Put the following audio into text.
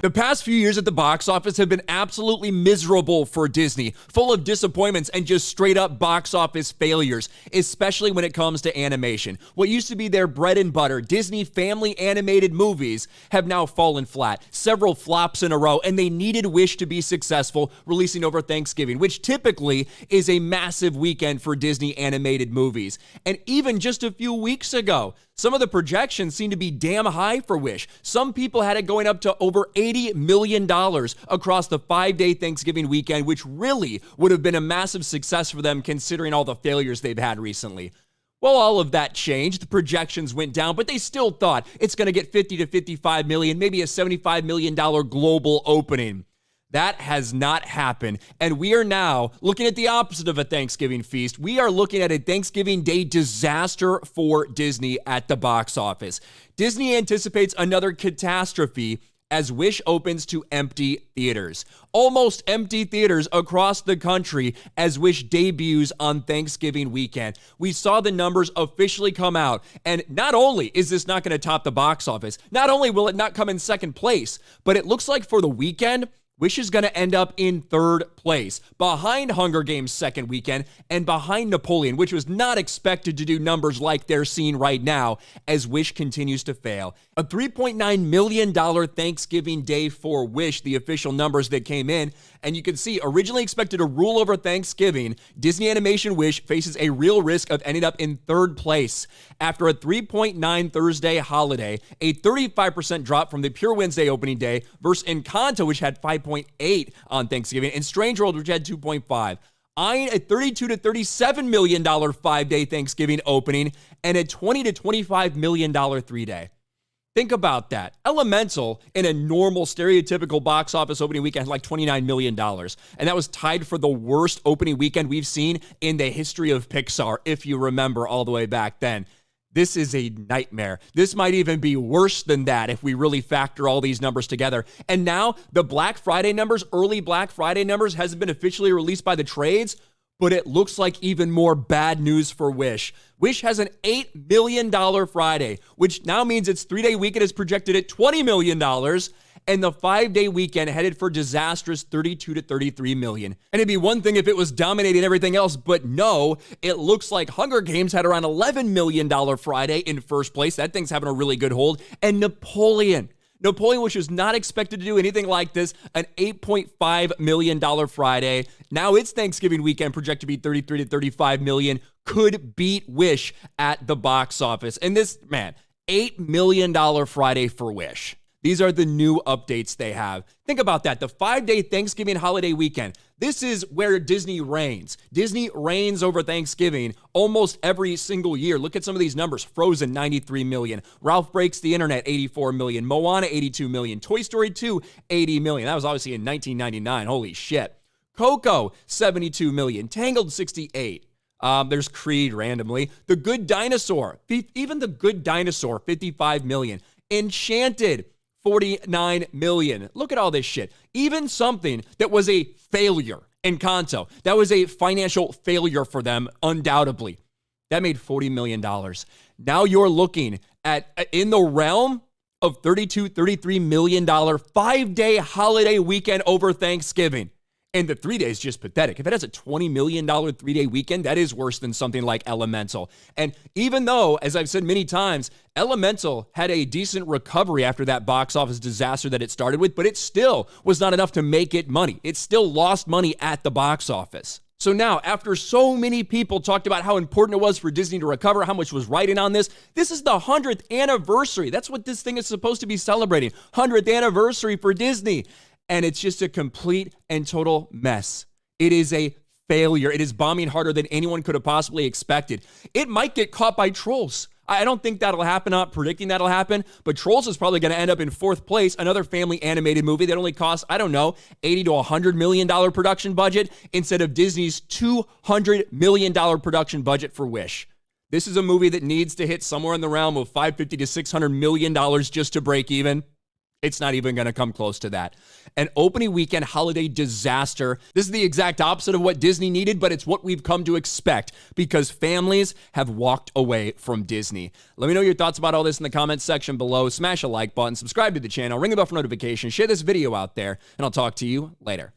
The past few years at the box office have been absolutely miserable for Disney, full of disappointments and just straight up box office failures, especially when it comes to animation. What used to be their bread and butter, Disney family animated movies, have now fallen flat. Several flops in a row, and they needed Wish to be successful, releasing over Thanksgiving, which typically is a massive weekend for Disney animated movies. And even just a few weeks ago, some of the projections seem to be damn high for Wish. Some people had it going up to over $80 million across the 5-day Thanksgiving weekend, which really would have been a massive success for them considering all the failures they've had recently. Well, all of that changed. The projections went down, but they still thought it's going to get 50 to 55 million, maybe a $75 million global opening. That has not happened, and we are now looking at the opposite of a Thanksgiving feast. We are looking at a Thanksgiving Day disaster for Disney at the box office. Disney anticipates another catastrophe as Wish opens to empty theaters. Almost empty theaters across the country as Wish debuts on Thanksgiving weekend. We saw the numbers officially come out, and not only is this not going to top the box office, not only will it not come in second place, but it looks like for the weekend, Wish is going to end up in third place, behind Hunger Games' second weekend and behind Napoleon, which was not expected to do numbers like they're seeing right now as Wish continues to fail. A $3.9 million Thanksgiving Day for Wish, the official numbers that came in, and you can see originally expected to rule over Thanksgiving, Disney Animation Wish faces a real risk of ending up in third place after a 3.9 Thursday holiday, a 35% drop from the pure Wednesday opening day versus Encanto, which had 5.8 on Thanksgiving, and Strange World, which had 2.5. Eyeing a $32 to $37 million 5-day Thanksgiving opening and a $20 to $25 million 3-day. Think about that. Elemental, in a normal, stereotypical box office opening weekend, had like $29 million. And that was tied for the worst opening weekend we've seen in the history of Pixar, if you remember all the way back then. This is a nightmare. This might even be worse than that if we really factor all these numbers together. And now the Black Friday numbers, early Black Friday numbers, hasn't been officially released by the trades, but it looks like even more bad news for Wish. Wish has an $8 million Friday, which now means its 3-day weekend is projected at $20 million, and the 5-day weekend headed for disastrous $32 to $33 million. And it'd be one thing if it was dominating everything else, but no, it looks like Hunger Games had around $11 million Friday in first place. That thing's having a really good hold. And Napoleon, which was not expected to do anything like this, an $8.5 million Friday. Now its Thanksgiving weekend projected to be $33 to $35 million, could beat Wish at the box office. And this, man, $8 million Friday for Wish. These are the new updates they have. Think about that. The 5-day Thanksgiving holiday weekend. This is where Disney reigns. Disney reigns over Thanksgiving almost every single year. Look at some of these numbers. Frozen, $93 million. Ralph Breaks the Internet, $84 million. Moana, $82 million. Toy Story 2, $80 million. That was obviously in 1999. Holy shit. Coco, $72 million. Tangled, $68. There's Creed randomly. The Good Dinosaur, even The Good Dinosaur, $55 million. Enchanted, $49 million. Look at all this shit. Even something that was a failure, Encanto, that was a financial failure for them, undoubtedly. That made $40 million. Now you're looking at, in the realm of $32, $33 million 5-day holiday weekend over Thanksgiving. And the 3 days just pathetic. If it has a $20 million 3-day weekend, that is worse than something like Elemental. And even though, as I've said many times, Elemental had a decent recovery after that box office disaster that it started with, but it still was not enough to make it money. It still lost money at the box office. So now, after so many people talked about how important it was for Disney to recover, how much was riding on this is the 100th anniversary. That's what this thing is supposed to be celebrating. 100th anniversary for Disney. And it's just a complete and total mess. It is a failure. It is bombing harder than anyone could have possibly expected. It might get caught by Trolls. I don't think that'll happen. I'm not predicting that'll happen, but Trolls is probably going to end up in 4th place, another family animated movie that only costs, I don't know, $80 to $100 million production budget instead of Disney's $200 million production budget for Wish. This is a movie that needs to hit somewhere in the realm of $550 to $600 million just to break even. It's not even going to come close to that. An opening weekend holiday disaster. This is the exact opposite of what Disney needed, but it's what we've come to expect because families have walked away from Disney. Let me know your thoughts about all this in the comments section below. Smash a like button, subscribe to the channel, ring the bell for notifications, share this video out there, and I'll talk to you later.